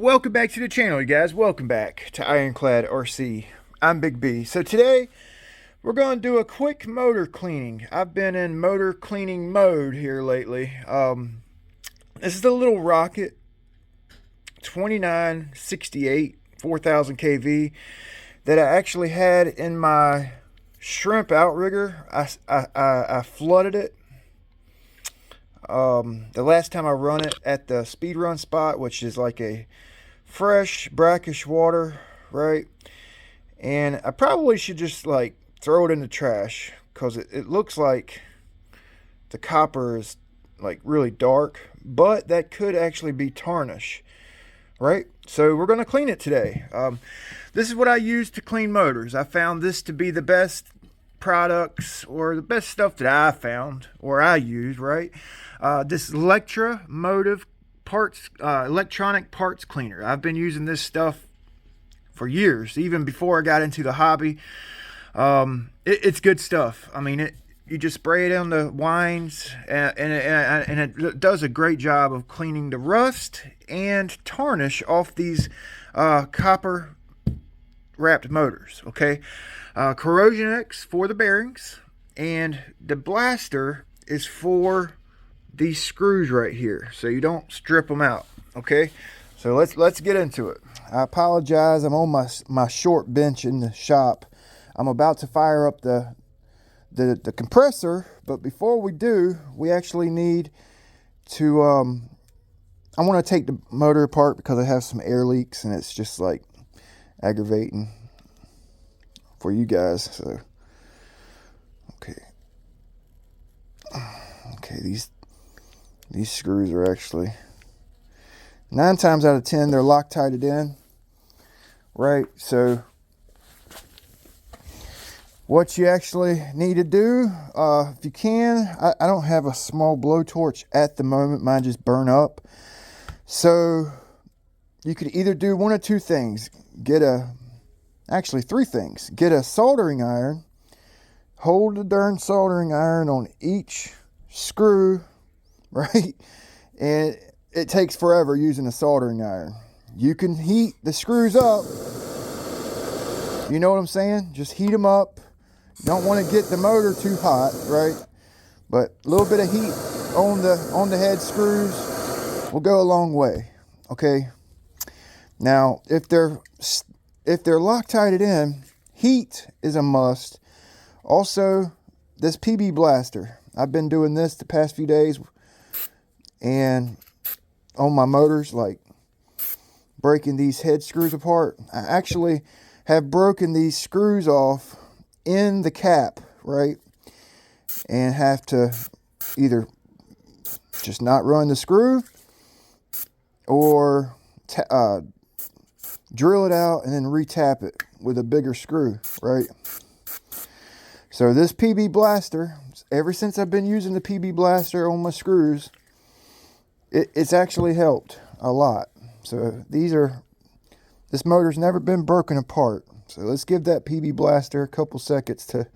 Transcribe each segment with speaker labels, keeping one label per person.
Speaker 1: welcome back to the channel, you guys. Welcome back to Ironclad RC. I'm Big B. So today we're going to do a quick motor cleaning. I've been in motor cleaning mode here lately. This is the little Rocket 2968 4000 kV that I actually had in my shrimp outrigger. I flooded it. The last time I run it at the speed run spot, which is like a fresh brackish water, right? And I probably should just like throw it in the trash because it looks like the copper is like really dark, but that could actually be tarnish, right? So we're going to clean it today. This is what I use to clean motors. I found this to be the best products, or the best stuff that I found or I used, right? This electromotive parts, electronic parts cleaner. I've been using this stuff for years, even before I got into the hobby. It's good stuff. I mean, you just spray it on the winds, and it does a great job of cleaning the rust and tarnish off these copper wrapped motors. Okay, Corrosion X for the bearings, and the blaster is for these screws right here, so you don't strip them out. Okay, so let's get into it. I apologize, I'm on my short bench in the shop. I'm about to fire up the compressor, but before we do, we actually need to I want to take the motor apart because I have some air leaks and it's just like aggravating for you guys. So okay, these screws are actually 9 times out of 10 they're Loctited in, right? So what you actually need to do, if you can, I don't have a small blowtorch at the moment, mine just burn up. So you could either do one of two things. Actually 3 things. Get a soldering iron, hold the darn soldering iron on each screw, right? And it takes forever using a soldering iron. You can heat the screws up. You know what I'm saying? Just heat them up. You don't want to get the motor too hot, right? But a little bit of heat on the head screws will go a long way. Okay. Now, if they're Loctited in, heat is a must. Also, this PB blaster. I've been doing this the past few days, and on my motors, like breaking these head screws apart. I actually have broken these screws off in the cap, right? And have to either just not run the screw or drill it out and then retap it with a bigger screw, right? So this PB blaster, ever since I've been using the PB blaster on my screws, it's actually helped a lot. So this motor's never been broken apart. So let's give that PB blaster a couple seconds to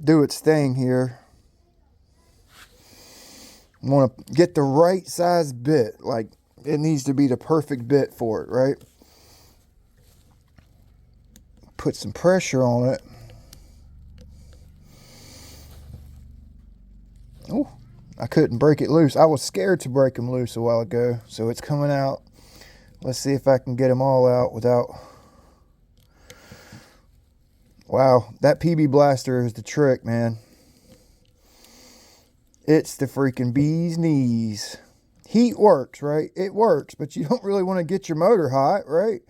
Speaker 1: do its thing here. I want to get the right size bit, like it needs to be the perfect bit for it, right? Put some pressure on it. Oh, I couldn't break it loose. I was scared to break them loose a while ago, so it's coming out. Let's see if I can get them all out without... Wow, that PB blaster is the trick, man. It's the freaking bee's knees. Heat works, right? It works, but you don't really want to get your motor hot, right?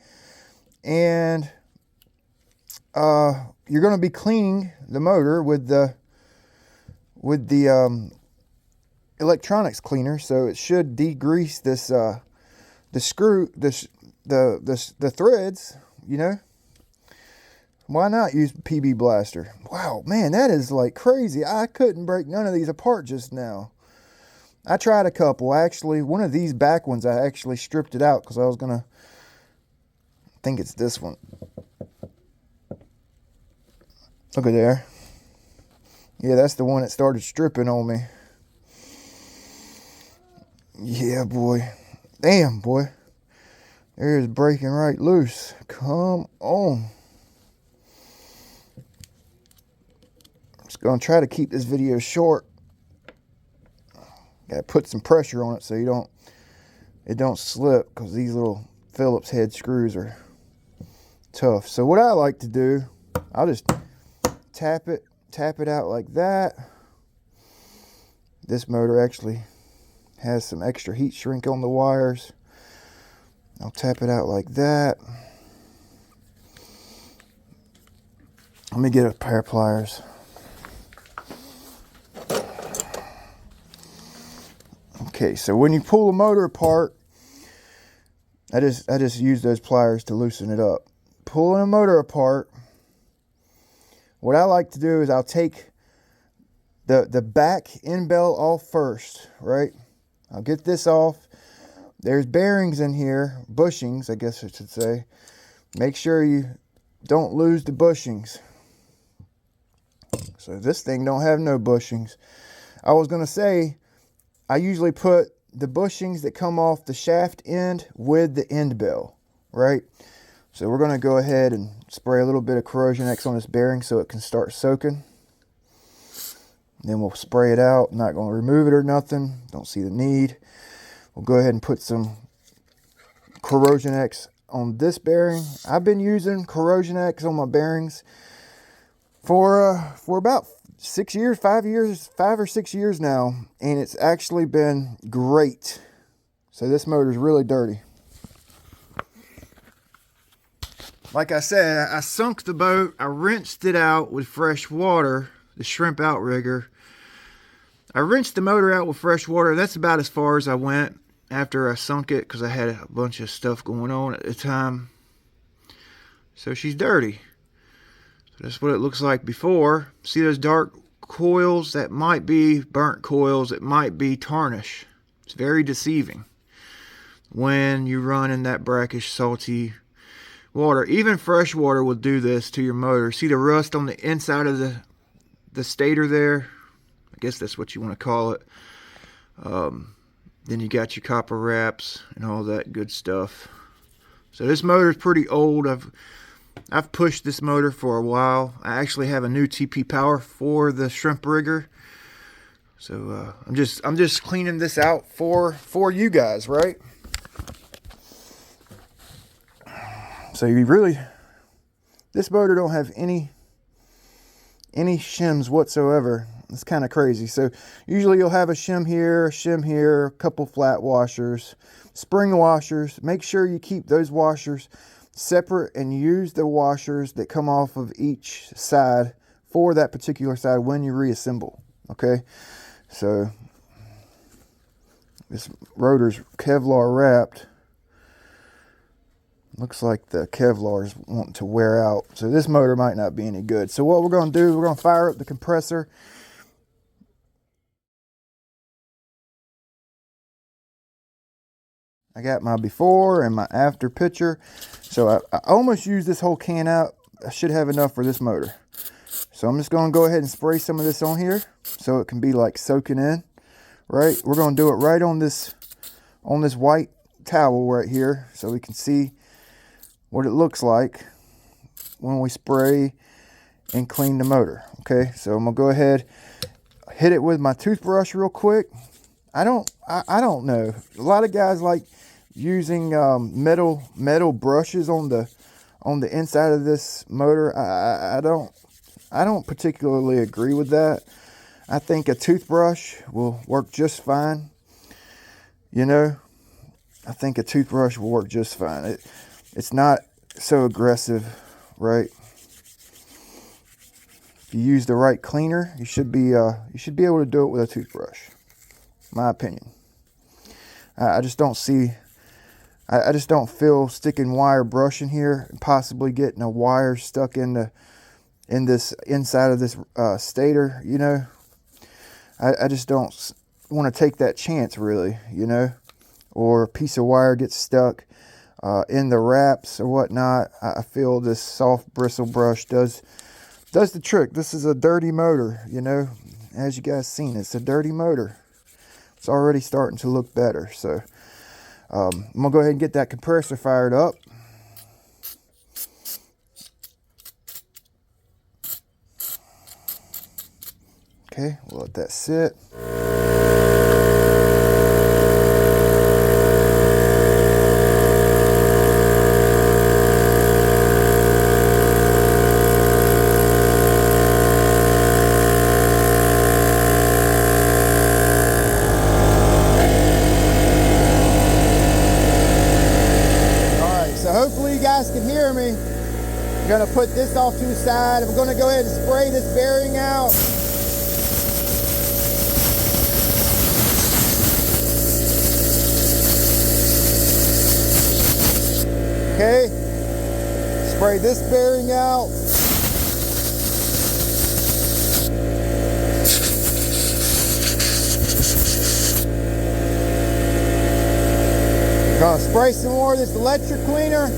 Speaker 1: And you're going to be cleaning the motor with the electronics cleaner, so it should degrease this the threads, you know. Why not use PB blaster? Wow, man, that is like crazy. I couldn't break none of these apart just now. I tried a couple. Actually, one of these back ones, I actually stripped it out because I was gonna, I think it's this one. Look at there. Yeah, that's the one that started stripping on me. Yeah, boy. Damn, boy. There it is, breaking right loose. Come on. I'm just gonna try to keep this video short. Gotta put some pressure on it so it don't slip, because these little Phillips head screws are tough. So what I like to do, I'll just tap it out like that. This motor actually has some extra heat shrink on the wires. I'll tap it out like that. Let me get a pair of pliers. Okay, so when you pull the motor apart, I just use those pliers to loosen it up. Pulling a motor apart, what I like to do is I'll take the back end belt off first, right? I'll get this off. There's bearings in here, bushings, I guess I should say. Make sure you don't lose the bushings. So this thing don't have no bushings. I was gonna say, I usually put the bushings that come off the shaft end with the end bell, right? So we're gonna go ahead and spray a little bit of Corrosion X on this bearing so it can start soaking. Then we'll spray it out. I'm not gonna remove it or nothing. Don't see the need. We'll go ahead and put some Corrosion X on this bearing. I've been using Corrosion X on my bearings for about 6 years, 5 or 6 years now, and it's actually been great. So this motor is really dirty. Like I said, I sunk the boat. I rinsed it out with fresh water, the shrimp outrigger. I rinsed the motor out with fresh water. That's about as far as I went after I sunk it, because I had a bunch of stuff going on at the time. So she's dirty. So that's what it looks like before. See those dark coils? That might be burnt coils. It might be tarnish. It's very deceiving when you run in that brackish, salty water. Even fresh water will do this to your motor. See the rust on the inside of the stator there? I guess that's what you want to call it. Then you got your copper wraps and all that good stuff. So this motor is pretty old. I've pushed this motor for a while. I actually have a new TP power for the shrimp rigger. So I'm just cleaning this out for you guys, right? So this motor don't have any shims whatsoever. It's kind of crazy. So usually you'll have a shim here, a couple flat washers, spring washers. Make sure you keep those washers separate and use the washers that come off of each side for that particular side when you reassemble. Okay, so this rotor's Kevlar wrapped. Looks like the Kevlar is wanting to wear out, so this motor might not be any good. So what we're going to do, we're going to fire up the compressor. I got my before and my after picture. So I almost used this whole can out. I should have enough for this motor. So I'm just going to go ahead and spray some of this on here so it can be like soaking in, right? We're going to do it right on this white towel right here so we can see what it looks like when we spray and clean the motor. Okay, so I'm going to go ahead, hit it with my toothbrush real quick. I don't know. A lot of guys like using metal brushes on the inside of this motor. I don't particularly agree with that. I think a toothbrush will work just fine. You know, I think a toothbrush will work just fine. It's not so aggressive, right? If you use the right cleaner, you should be able to do it with a toothbrush. My opinion. I just don't feel sticking wire brush in here and possibly getting a wire stuck in this inside of this stator, you know. I just don't want to take that chance, really, you know. Or a piece of wire gets stuck in the wraps or whatnot. I feel this soft bristle brush does the trick. This is a dirty motor, you know. As you guys seen, it's a dirty motor. It's already starting to look better. So I'm gonna go ahead and get that compressor fired up. Okay, we'll let that sit. Hopefully you guys can hear me. I'm gonna put this off to the side. I'm gonna go ahead and spray this bearing out. Okay, spray this bearing out. Gonna spray some more of this electric cleaner.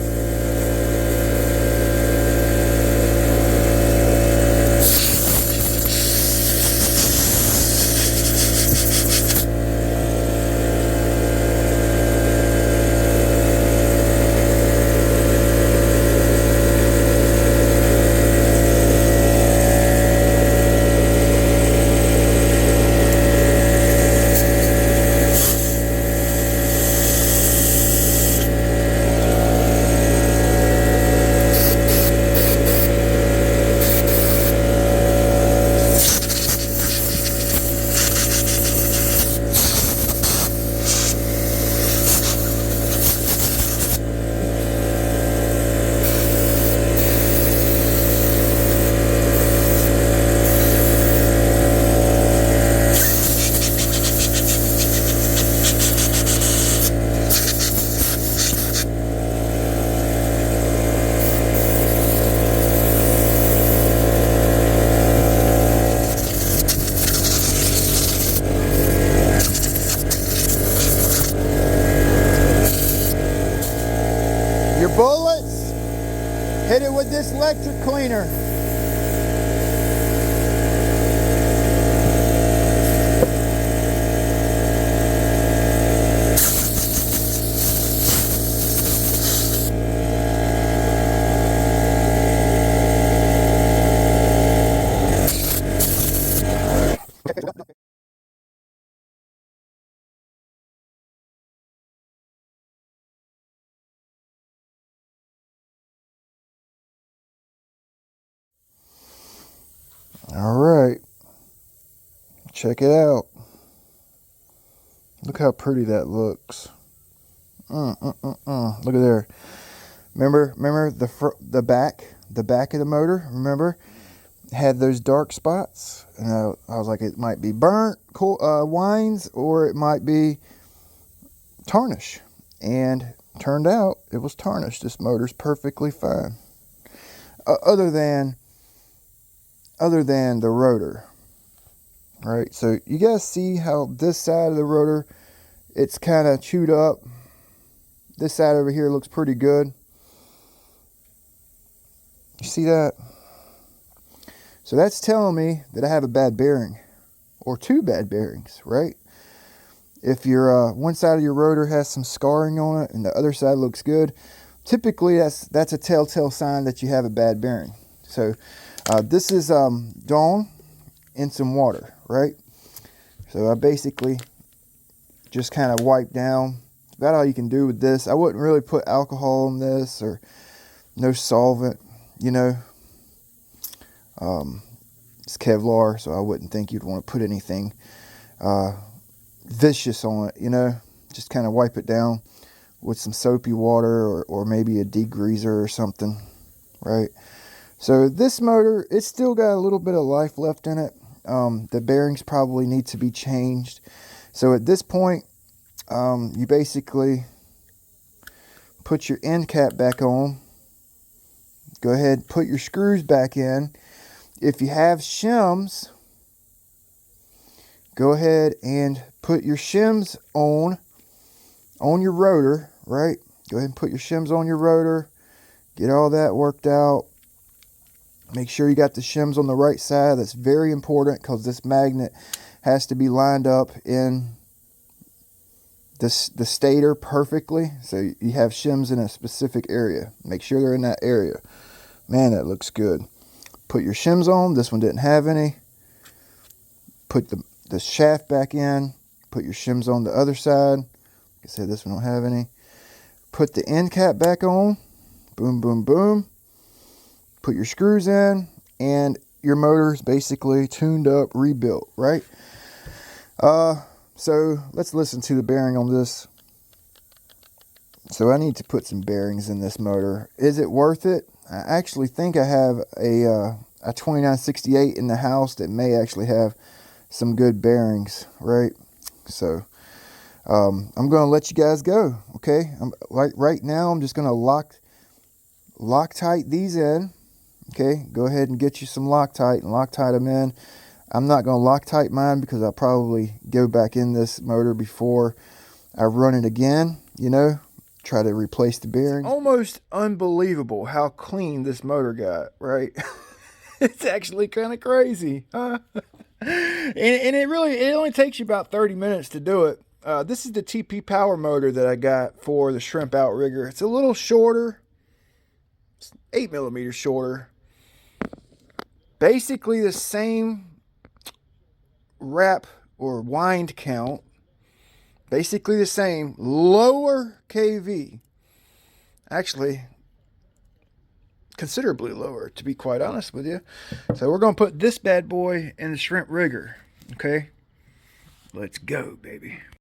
Speaker 1: Your bullets, hit it with this electric cleaner. All right, check it out. Look how pretty that looks. Look at there. Remember the back of the motor. Remember, had those dark spots, and I was like, it might be burnt wines, or it might be tarnish. And turned out it was tarnish. This motor's perfectly fine. Other than the rotor. Right, so you guys see how this side of the rotor, it's kind of chewed up. This side over here looks pretty good. You see that? So that's telling me that I have a bad bearing, or two bad bearings, right? If your one side of your rotor has some scarring on it and the other side looks good, typically that's a telltale sign that you have a bad bearing. So this is Dawn in some water, right? So I basically just kind of wipe down. About all you can do with this. I wouldn't really put alcohol in this, or no solvent, you know. It's Kevlar, so I wouldn't think you'd want to put anything vicious on it, you know. Just kind of wipe it down with some soapy water, or maybe a degreaser or something, right? So this motor, it's still got a little bit of life left in it. The bearings probably need to be changed. So at this point, you basically put your end cap back on. Go ahead, put your screws back in. If you have shims, go ahead and put your shims on your rotor, right? Go ahead and put your shims on your rotor. Get all that worked out. Make sure you got the shims on the right side. That's very important, because this magnet has to be lined up in the stator perfectly. So you have shims in a specific area. Make sure they're in that area. Man, that looks good. Put your shims on. This one didn't have any. Put the shaft back in. Put your shims on the other side. Like I said, this one don't have any. Put the end cap back on. Boom, boom, boom. Put your screws in, and your motor is basically tuned up, rebuilt, right? So let's listen to the bearing on this. So I need to put some bearings in this motor. Is it worth it? I actually think I have a 2968 in the house that may actually have some good bearings, right? So I'm going to let you guys go, okay? Right now I'm just going to Loctite these in. Okay, go ahead and get you some Loctite and Loctite them in. I'm not going to Loctite mine because I'll probably go back in this motor before I run it again, you know, try to replace the bearings. Almost unbelievable how clean this motor got, right? It's actually kind of crazy. And it only takes you about 30 minutes to do it. This is the TP power motor that I got for the shrimp outrigger. It's a little shorter, it's 8 millimeters shorter. Basically the same wrap or wind count. Basically the same, lower KV. Actually, considerably lower, to be quite honest with you. So we're going to put this bad boy in the shrimp rigger. Okay, let's go, baby.